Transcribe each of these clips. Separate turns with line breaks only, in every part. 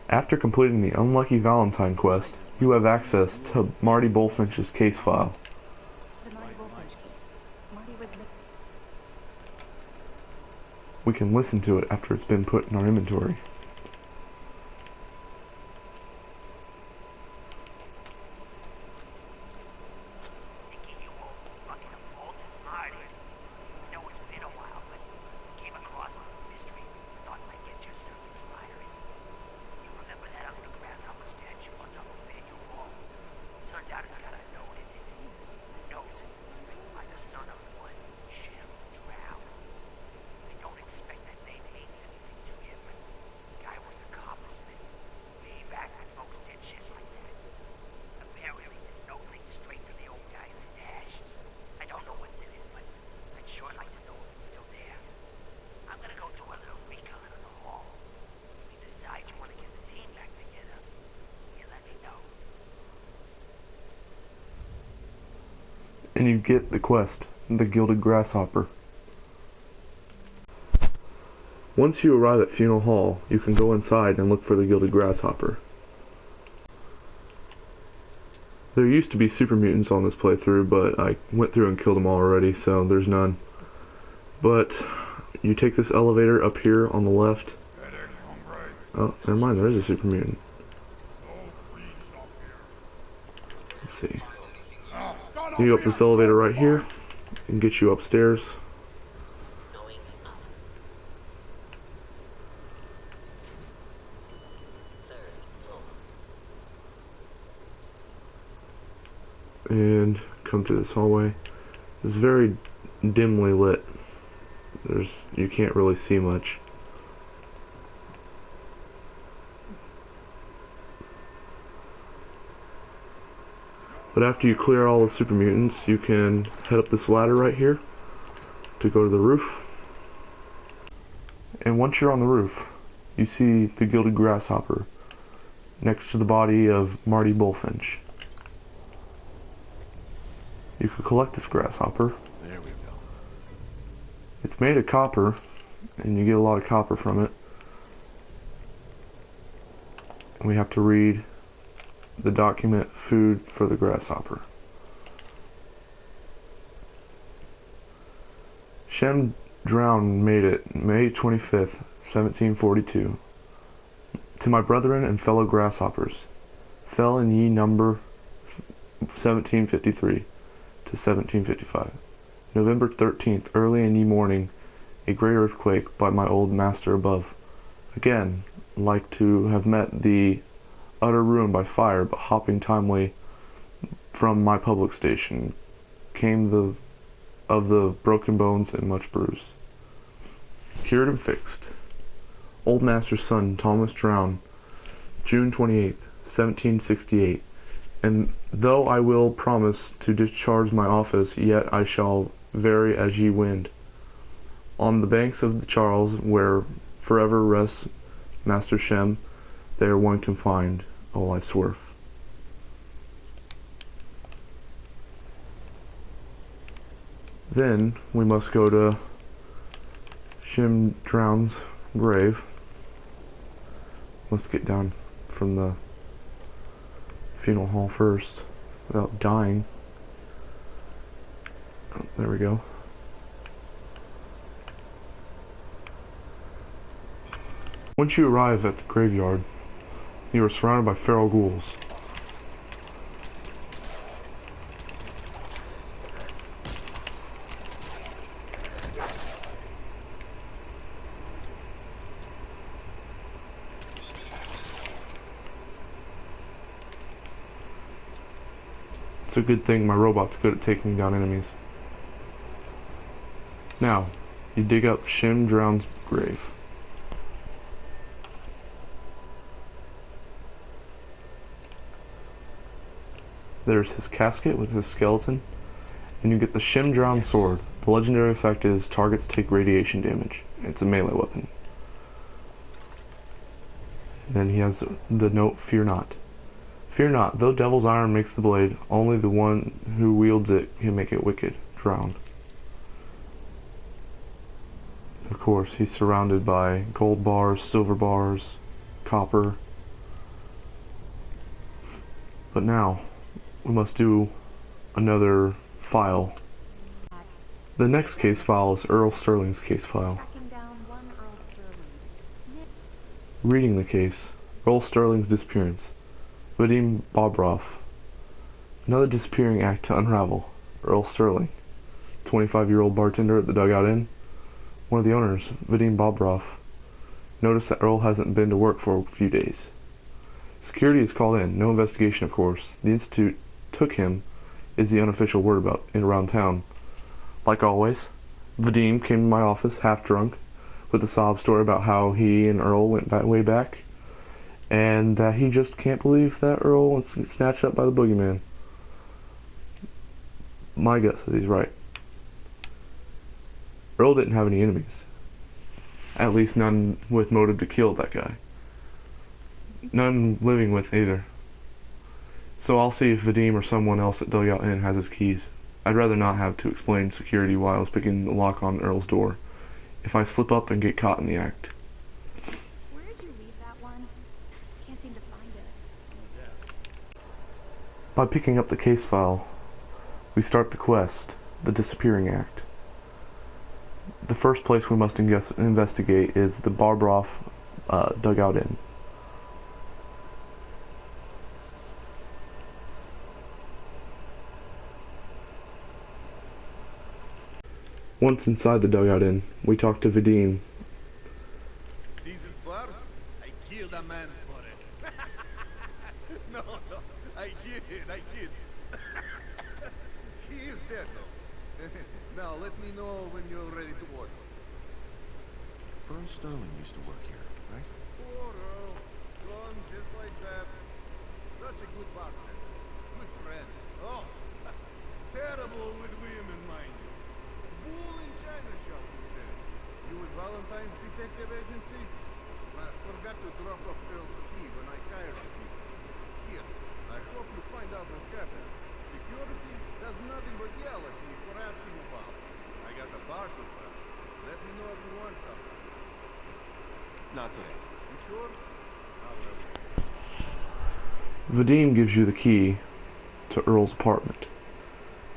After completing the Unlucky Valentine quest, you have access to Marty Bullfinch's case file.
The Marty Bullfinch case. Marty was...
We can listen to it after it's been put in our inventory. And you get the quest, the Gilded Grasshopper. Once you arrive at Funeral Hall, you can go inside and look for the Gilded Grasshopper. There used to be super mutants on this playthrough, but I went through and killed them all already, so there's none. But you take this elevator up here on the left. Oh, never mind, there is a super mutant. Let's see. You go up this elevator right here and get you upstairs. And come through this hallway. It's very dimly lit. You can't really see much. But after you clear all the super mutants, you can head up this ladder right here to go to the roof. And once you're on the roof, you see the Gilded Grasshopper next to the body of Marty Bullfinch. You can collect this grasshopper.
There we go.
It's made of copper, and you get a lot of copper from it. And we have to read the document Food for the Grasshopper. Shem Drown made it May 25th, 1742. To my brethren and fellow grasshoppers, fell in ye number 1753 to 1755. November 13th, early in ye morning, a great earthquake by my old master above. Again, like to have met the utter ruin by fire, but hopping timely from my public station, came of the broken bones and much bruise. Cured and fixed. Old master's son, Thomas Drown, June 28th, 1768. And though I will promise to discharge my office, yet I shall vary as ye wind. On the banks of the Charles, where forever rests Master Shem, there one can find all life's worth. Then we must go to Shem Drown's grave. Let's get down from the funeral hall first without dying. Oh, there we go. Once you arrive at the graveyard, you are surrounded by feral ghouls. It's a good thing my robot's good at taking down enemies. Now, you dig up Shem Drown's grave. There's his casket with his skeleton, and you get the Shem Drown sword. The legendary effect is targets take radiation damage. It's a melee weapon. Then he has the note, "Fear not. Fear not, though devil's iron makes the blade, only the one who wields it can make it wicked." Drowned. Of course, he's surrounded by gold bars, silver bars, copper. But now, we must do another file. The next case file is Earl Sterling's case file.
Tracking down one Earl Sterling.
Reading the case, Earl Sterling's disappearance. Vadim Bobrov. Another disappearing act to unravel. Earl Sterling, 25-year-old bartender at the Dugout Inn. One of the owners, Vadim Bobrov, noticed that Earl hasn't been to work for a few days. Security is called in. No investigation, of course. The Institute took him, is the unofficial word about it around town. Like always, Vadim came to my office half drunk with a sob story about how he and Earl went way back, and that he just can't believe that Earl was snatched up by the boogeyman. My gut says he's right. Earl didn't have any enemies. At least none with motive to kill that guy. None living with either. So I'll see if Vadim or someone else at Dugout Inn has his keys. I'd rather not have to explain security while I was picking the lock on Earl's door, if I slip up and get caught in the act.
Where did you leave that one? Can't seem to find it.
By picking up the case file, we start the quest, the Disappearing Act. The first place we must investigate is the Bobrov Dugout Inn. Once inside the Dugout Inn, we talk to Vadim.
See this bar? I killed a man for it. No, I kid. He is dead though. Now let me know when you're ready to order.
Earl Sterling used to work here, right?
Poor Earl. Gone just like that. Such a good bartender. Good friend. Oh, terrible with women, mind you. Bull in China shop, Lieutenant. You with Valentine's Detective Agency? I forgot to drop off Earl's key when I hired you. Here, I hope you find out what happened. Security does nothing but yell at me for asking about it. I got a bar to run. Let me know if you want something.
Not today.
You sure? I'll
Vadim gives you the key to Earl's apartment,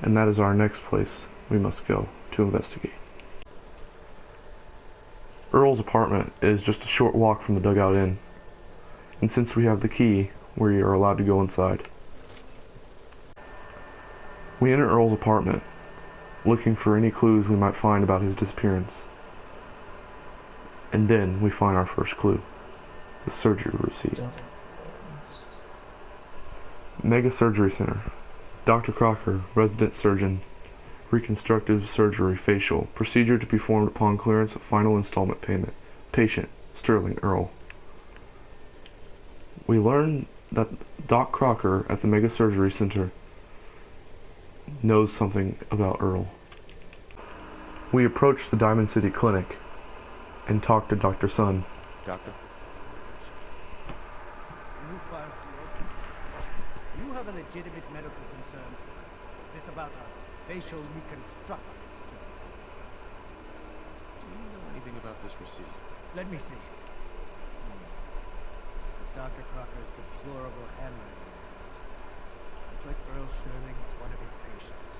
and that is our next place we must go to investigate. Earl's apartment is just a short walk from the Dugout Inn, and since we have the key, we are allowed to go inside. We enter Earl's apartment, looking for any clues we might find about his disappearance. And then we find our first clue, the surgery receipt. Mega Surgery Center. Dr. Crocker, resident surgeon. Reconstructive surgery, facial. Procedure to be performed upon clearance of final installment payment. Patient, Sterling Earl. We learn that Doc Crocker at the Mega Surgery Center knows something about Earl. We approach the Diamond City Clinic and talk to Dr. Sun.
Doctor?
New file to open. You have a legitimate medical concern. Is this about a facial reconstructive services?
Do you know anything about this receipt?
Let me see. This is Dr. Crocker's deplorable handwriting. Looks like Earl Sterling was one of his patients.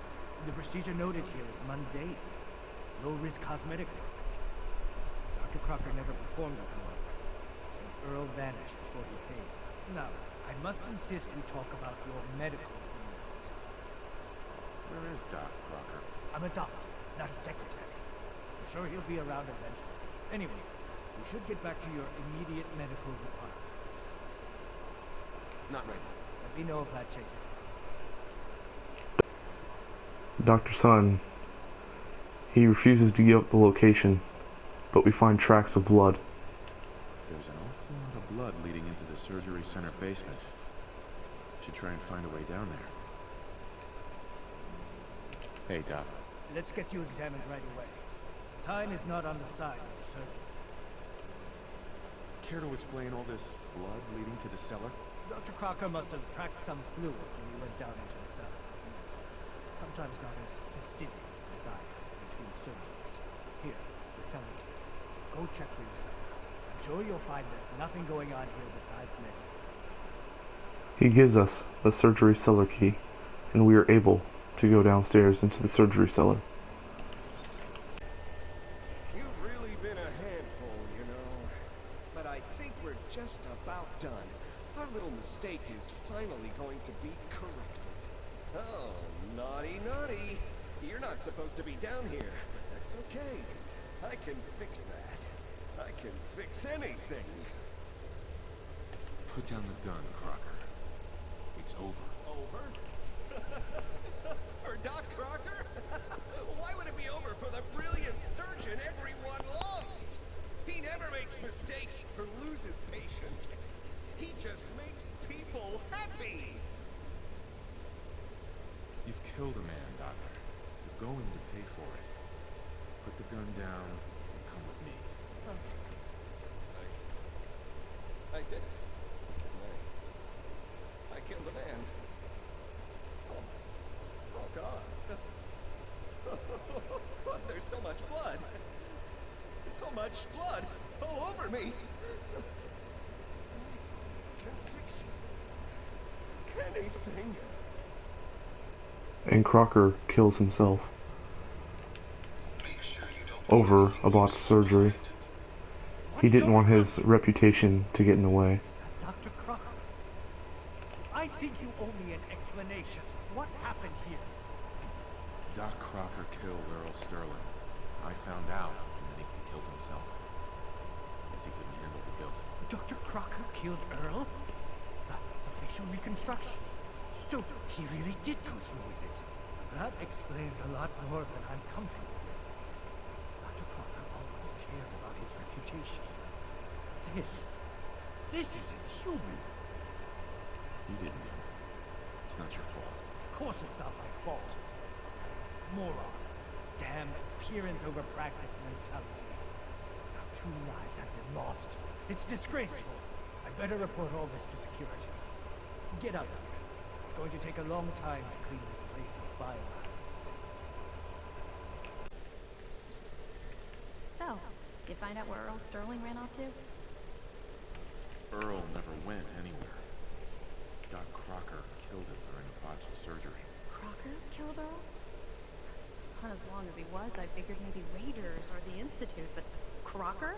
The procedure noted here is mundane. Low-risk cosmetic work. Dr. Crocker never performed it, however. So Earl vanished before he paid. Now, I must insist we talk about your medical needs.
Where is Doc Crocker?
I'm a doctor, not a secretary. I'm sure he'll be around eventually. Anyway, we should get back to your immediate medical requirements.
Not right now.
Let me know if that changes.
Dr. Sun, he refuses to give up the location, but we find tracks of blood.
There's an awful lot of blood leading into the surgery center basement. Should try and find a way down there. Hey, Doc.
Let's get you examined right away. Time is not on the side of the surgeon.
Care to explain all this blood leading to the cellar?
Dr. Crocker must have tracked some fluids when he went down into the cellar. Sometimes not as fastidious as I am between surgeries. Here, the cellar key. Go check for yourself. I'm sure you'll find there's nothing going on here besides medicine.
He gives us the surgery cellar key, and we are able to go downstairs into the surgery cellar.
You've really been a handful, you know. But I think we're just about done. Our little mistake is finally going to be corrected. Oh, naughty, naughty. You're not supposed to be down here. That's okay. I can fix that. I can fix anything.
Put down the gun, Crocker. It's over.
Over? For Doc Crocker? Why would it be over for the brilliant surgeon everyone loves? He never makes mistakes or loses patience. He just makes people happy.
You've killed a man, Doctor. You're going to pay for it. Put the gun down and come with me.
I did it. I killed a man. Oh God. There's so much blood. So much blood all over me. I can fix anything.
And Crocker kills himself over about the surgery. He didn't want his reputation to get in the way.
Is that Dr. Crocker? I think you owe me an explanation. What happened here?
Doc Crocker killed Earl Sterling. I found out, and then he killed himself. Guess he couldn't handle the guilt.
Dr. Crocker killed Earl? The facial reconstruction. So he really did go through with it. That explains a lot more than I'm comfortable with. Dr. Crocker always cared about his reputation. This isn't human.
You didn't know. It's not your fault.
Of course it's not my fault. Moron. Damn appearance over practice mentality. Now 2 lives have been lost. It's disgraceful. I better report all this to security. Get out of here. It's going to take a long time to clean this place of biohazards.
So, you find out where Earl Sterling ran off to?
Earl never went anywhere. Doc Crocker killed him during a botched surgery.
Crocker killed Earl? Not as long as he was, I figured maybe Raiders or the Institute, but Crocker?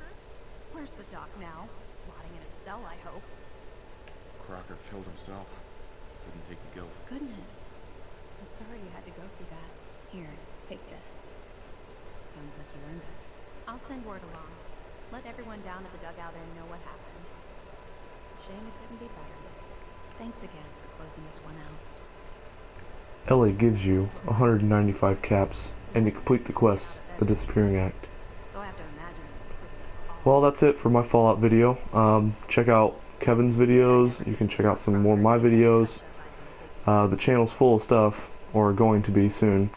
Where's the doc now? Rotting in a cell, I hope.
Crocker killed himself. Couldn't take the guilt.
Goodness. I'm sorry you had to go through that. Here, take this. Sounds like you earned it. I'll send word along. Let everyone down at the dugout there know what happened. Shame it couldn't be better, Liz. Thanks again for closing this one out.
Ellie gives you 195 caps, and you complete the quest, the Disappearing Act.
So I have to imagine it's pretty solid.
Well, that's it for my Fallout video. Check out Kevin's videos. You can check out some more of my videos. The channel's full of stuff, or going to be soon.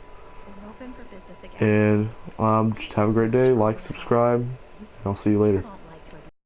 We're open for business again.
And just have a great day. Like, subscribe, and I'll see you later.